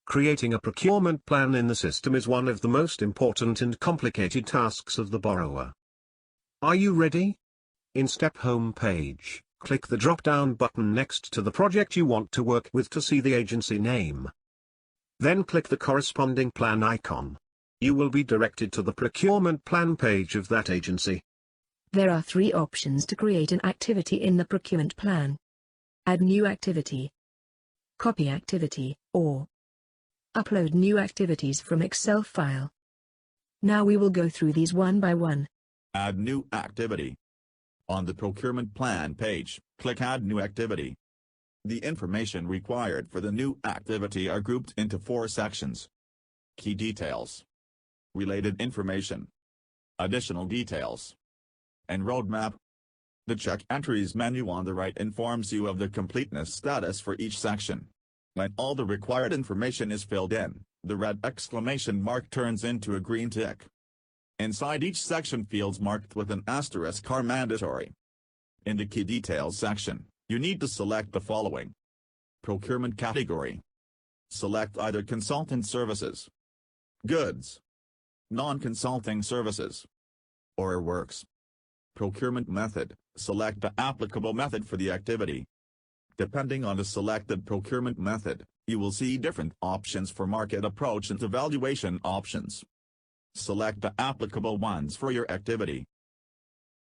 Creating a procurement plan in the system is one of the most important and complicated tasks of the borrower. Are you ready? In Step Home page, click the drop-down button next to the project you want to work with to see the agency name. Then click the corresponding plan icon. You will be directed to the procurement plan page of that agency. There are 3 options to create an activity in the procurement plan: Add new activity, Copy activity, or Upload new activities from Excel file. Now we will go through these one by one. Add new activity. On the procurement plan page, click Add new activity. The information required for the new activity are grouped into 4 sections. Key details, related information, additional details, and roadmap. The Check Entries menu on the right informs you of the completeness status for each section. When all the required information is filled in, the red exclamation mark turns into a green tick. Inside each section, fields marked with an asterisk are mandatory. In the Key Details section, you need to select the following. Procurement category. Select either consultant services, goods, non-consulting services, or works. Procurement method. Select the applicable method for the activity. Depending on the selected procurement method, you will see different options for market approach and evaluation options. Select the applicable ones for your activity.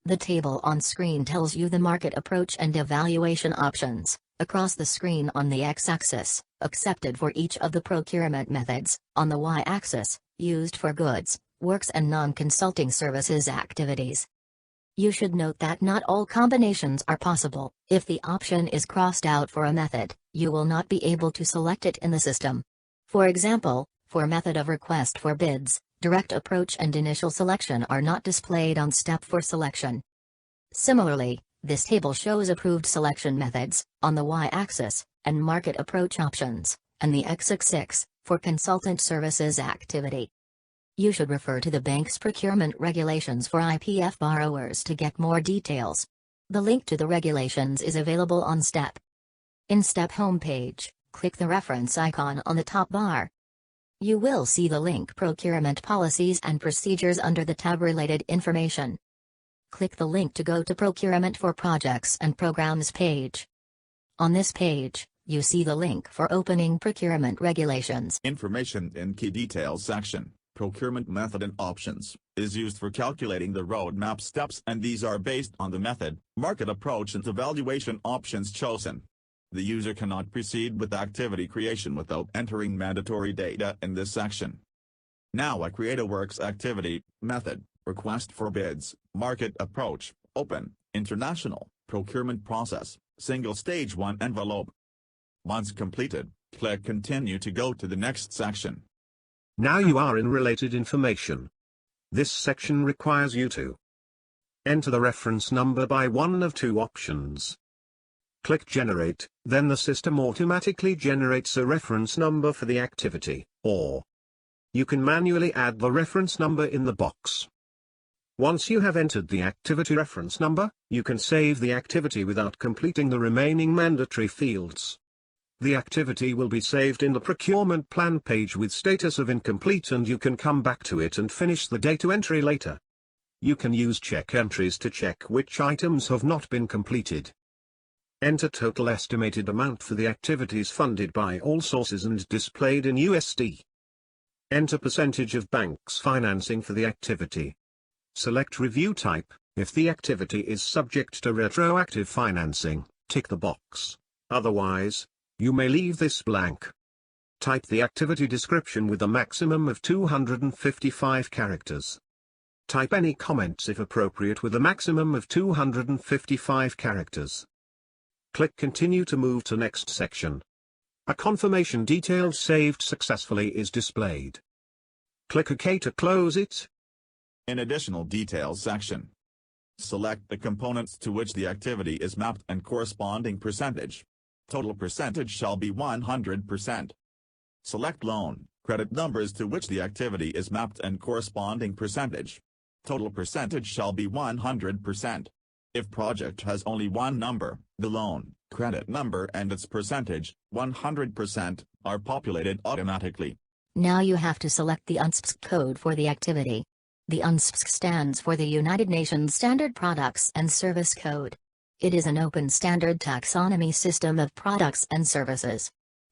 The table on screen tells you the market approach and evaluation options, across the screen on the x-axis, accepted for each of the procurement methods, on the y-axis, used for goods, works and non-consulting services activities. You should note that not all combinations are possible. If the option is crossed out for a method, you will not be able to select it in the system. For example, for method of request for bids, direct approach and initial selection are not displayed on step for selection. Similarly, this table shows approved selection methods, on the y-axis, and market approach options, and the x-axis, for consultant services activity. You should refer to the bank's procurement regulations for IPF borrowers to get more details. The link to the regulations is available on Step. In Step homepage, click the reference icon on the top bar. You will see the link Procurement Policies and Procedures under the tab Related Information. Click the link to go to Procurement for Projects and Programs page. On this page, you see the link for opening procurement regulations. Information in Key Details section. Procurement method and options, is used for calculating the roadmap steps, and these are based on the method, market approach and evaluation options chosen. The user cannot proceed with activity creation without entering mandatory data in this section. Now I create a works activity, method, request for bids, market approach, open, international, procurement process, single stage 1 envelope. Once completed, click Continue to go to the next section. Now you are in related information. This section requires you to enter the reference number by one of 2 options. Click Generate, then the system automatically generates a reference number for the activity, or you can manually add the reference number in the box. Once you have entered the activity reference number, you can save the activity without completing the remaining mandatory fields. The activity will be saved in the procurement plan page with status of incomplete, and you can come back to it and finish the data entry later. You can use check entries to check which items have not been completed. Enter total estimated amount for the activities funded by all sources and displayed in USD. Enter percentage of bank's financing for the activity. Select review type. If the activity is subject to retroactive financing, tick the box. Otherwise, you may leave this blank. Type the activity description with a maximum of 255 characters. Type any comments if appropriate with a maximum of 255 characters. Click Continue to move to next section. A confirmation detail saved successfully is displayed. Click OK to close it. In Additional Details section, select the components to which the activity is mapped and corresponding percentage. Total percentage shall be 100%. Select loan, credit numbers to which the activity is mapped and corresponding percentage. Total percentage shall be 100%. If project has only one number, the loan, credit number and its percentage, 100%, are populated automatically. Now you have to select the UNSPSC code for the activity. The UNSPSC stands for the United Nations Standard Products and Service Code. It is an open standard taxonomy system of products and services.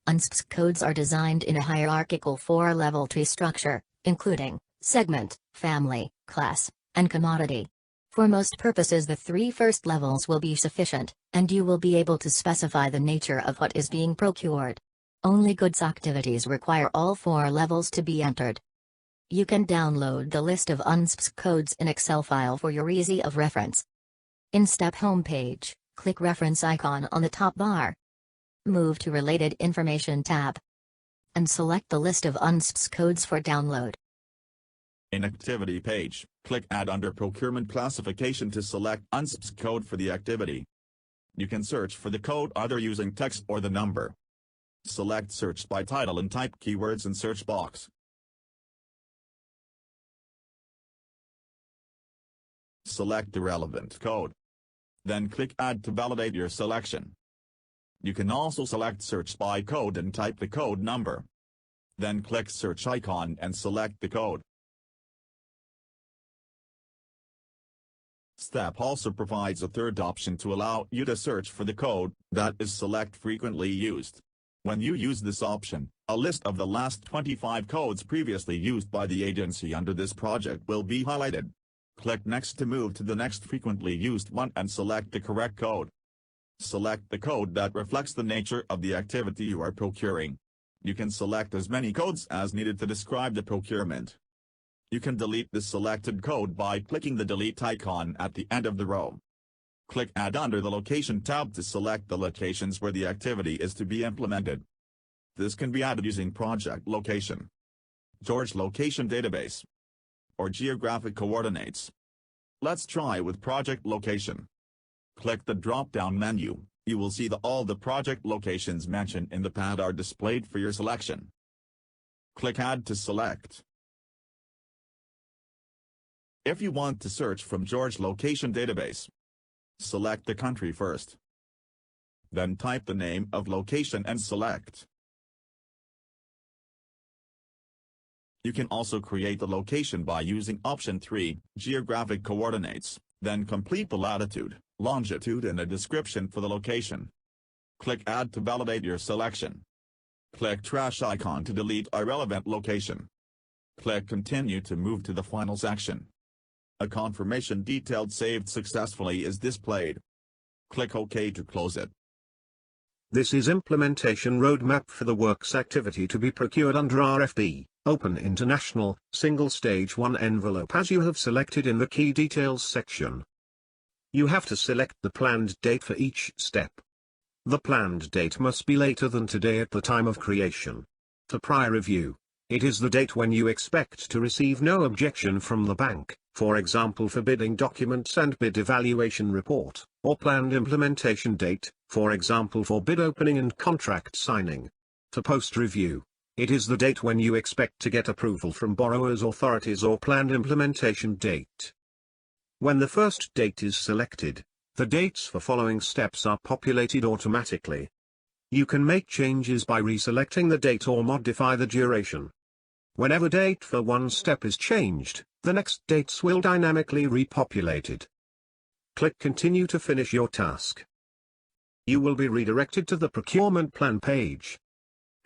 UNSPSC codes are designed in a hierarchical 4-level tree structure, including segment, family, class, and commodity. For most purposes, the 3 first levels will be sufficient, and you will be able to specify the nature of what is being procured. Only goods activities require all 4 levels to be entered. You can download the list of UNSPSC codes in Excel file for your ease of reference. In Step Home page, click Reference icon on the top bar. Move to Related Information tab. And select the list of UNSPSC codes for download. In Activity page, click Add under Procurement Classification to select UNSPSC code for the activity. You can search for the code either using text or the number. Select Search by Title and type keywords in search box. Select the relevant code. Then click Add to validate your selection. You can also select Search by Code and type the code number. Then click Search icon and select the code. Step also provides a third option to allow you to search for the code that is Select Frequently Used. When you use this option, a list of the last 25 codes previously used by the agency under this project will be highlighted. Click Next to move to the next frequently used one and select the correct code. Select the code that reflects the nature of the activity you are procuring. You can select as many codes as needed to describe the procurement. You can delete the selected code by clicking the Delete icon at the end of the row. Click Add under the Location tab to select the locations where the activity is to be implemented. This can be added using Project Location, George Location Database, or Geographic Coordinates. Let's try with Project Location. Click the drop-down menu. You will see that all the project locations mentioned in the pad are displayed for your selection. Click Add to select. If you want to search from George Location Database, select the country first. Then type the name of location and select. You can also create the location by using option 3, Geographic Coordinates, then complete the latitude, longitude and a description for the location. Click Add to validate your selection. Click Trash icon to delete irrelevant location. Click Continue to move to the final section. A confirmation detailed saved successfully is displayed. Click OK to close it. This is implementation roadmap for the works activity to be procured under RFB, Open International, Single Stage 1 envelope as you have selected in the Key Details section. You have to select the planned date for each step. The planned date must be later than today at the time of creation. For prior review, it is the date when you expect to receive no objection from the bank, for example for bidding documents and bid evaluation report, or planned implementation date, for example for bid opening and contract signing. For post-review, it is the date when you expect to get approval from borrowers' authorities or planned implementation date. When the first date is selected, the dates for following steps are populated automatically. You can make changes by reselecting the date or modify the duration. Whenever date for one step is changed, the next dates will dynamically repopulated. Click Continue to finish your task. You will be redirected to the Procurement Plan page.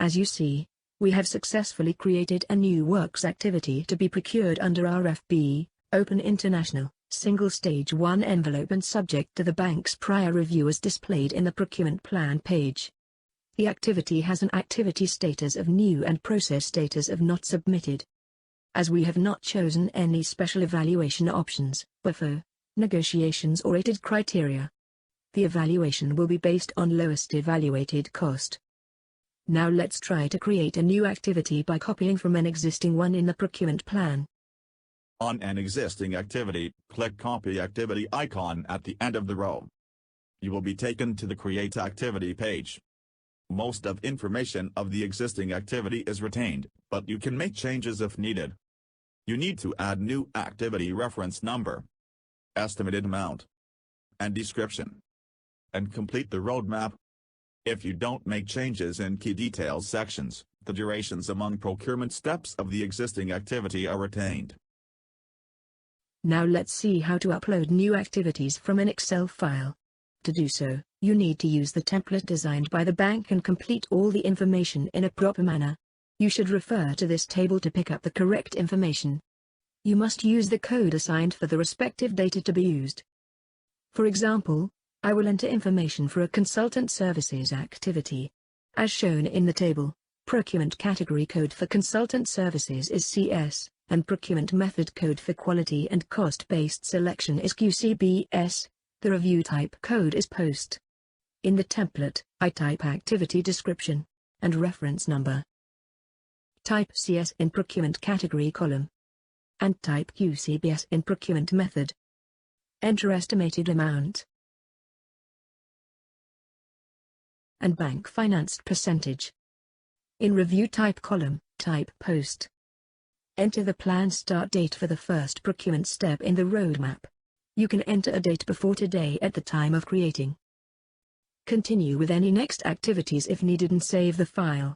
As you see, we have successfully created a new works activity to be procured under RFB, Open International, Single Stage 1 envelope and subject to the bank's prior review as displayed in the Procurement Plan page. The activity has an activity status of new and process status of not submitted. As we have not chosen any special evaluation options, BFO, negotiations or rated criteria, the evaluation will be based on lowest evaluated cost. Now let's try to create a new activity by copying from an existing one in the procurement plan. On an existing activity, click Copy Activity icon at the end of the row. You will be taken to the Create Activity page. Most of information of the existing activity is retained, but you can make changes if needed. You need to add new activity reference number, estimated amount, and description, and complete the roadmap. If you don't make changes in key details sections, the durations among procurement steps of the existing activity are retained. Now let's see how to upload new activities from an Excel file. To do so, you need to use the template designed by the bank and complete all the information in a proper manner. You should refer to this table to pick up the correct information. You must use the code assigned for the respective data to be used. For example, I will enter information for a consultant services activity. As shown in the table, procurement category code for consultant services is CS, and procurement method code for quality and cost-based selection is QCBS. The review type code is POST. In the template, I type activity description and reference number. Type CS in procurement category column. And type QCBS in procurement method. Enter estimated amount. And bank financed percentage. In review type column, type POST. Enter the planned start date for the first procurement step in the roadmap. You can enter a date before today at the time of creating. Continue with any next activities if needed and save the file.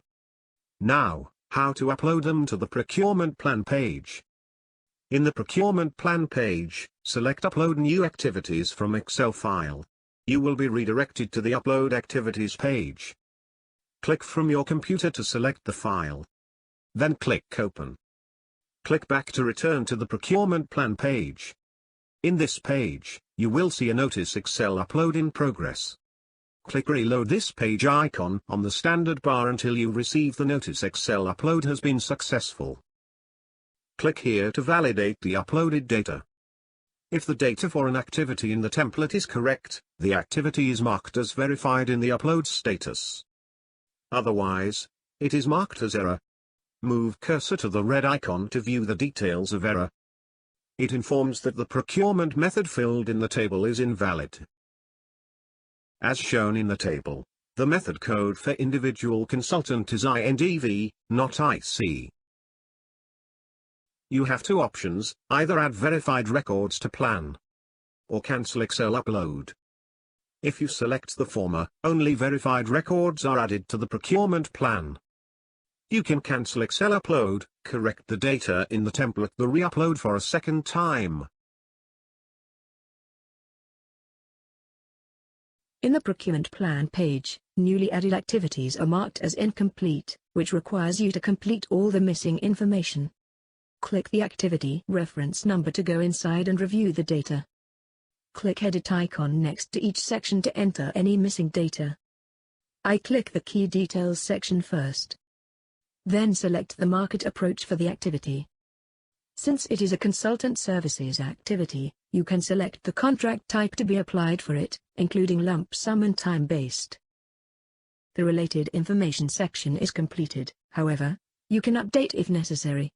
Now, how to upload them to the procurement plan page. In the procurement plan page, select Upload New Activities from Excel file. You will be redirected to the Upload Activities page. Click from your computer to select the file. Then click Open. Click back to return to the procurement plan page. In this page, you will see a notice Excel upload in progress. Click Reload this page icon on the standard bar until you receive the notice Excel upload has been successful. Click here to validate the uploaded data. If the data for an activity in the template is correct, the activity is marked as verified in the upload status. Otherwise, it is marked as error. Move cursor to the red icon to view the details of error. It informs that the procurement method filled in the table is invalid. As shown in the table, the method code for individual consultant is INDV, not IC. You have two options, either add verified records to plan or cancel Excel upload. If you select the former, only verified records are added to the procurement plan. You can cancel Excel upload, correct the data in the template then re-upload for a second time. In the procurement plan page, newly added activities are marked as incomplete, which requires you to complete all the missing information. Click the activity reference number to go inside and review the data. Click Edit icon next to each section to enter any missing data. I click the Key Details section first. Then select the market approach for the activity. Since it is a consultant services activity, you can select the contract type to be applied for it, including lump sum and time-based. The related information section is completed, however, you can update if necessary.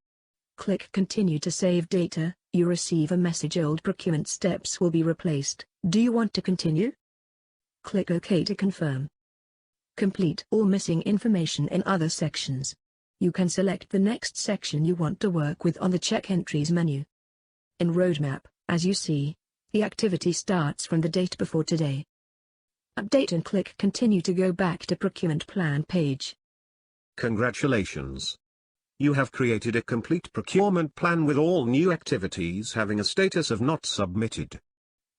Click Continue to save data. You receive a message old procurement steps will be replaced. Do you want to continue? Click OK to confirm. Complete all missing information in other sections. You can select the next section you want to work with on the Check Entries menu. In Roadmap, as you see, the activity starts from the date before today. Update and click Continue to go back to Procurement Plan page. Congratulations! You have created a complete procurement plan with all new activities having a status of not submitted.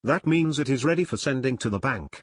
That means it is ready for sending to the bank.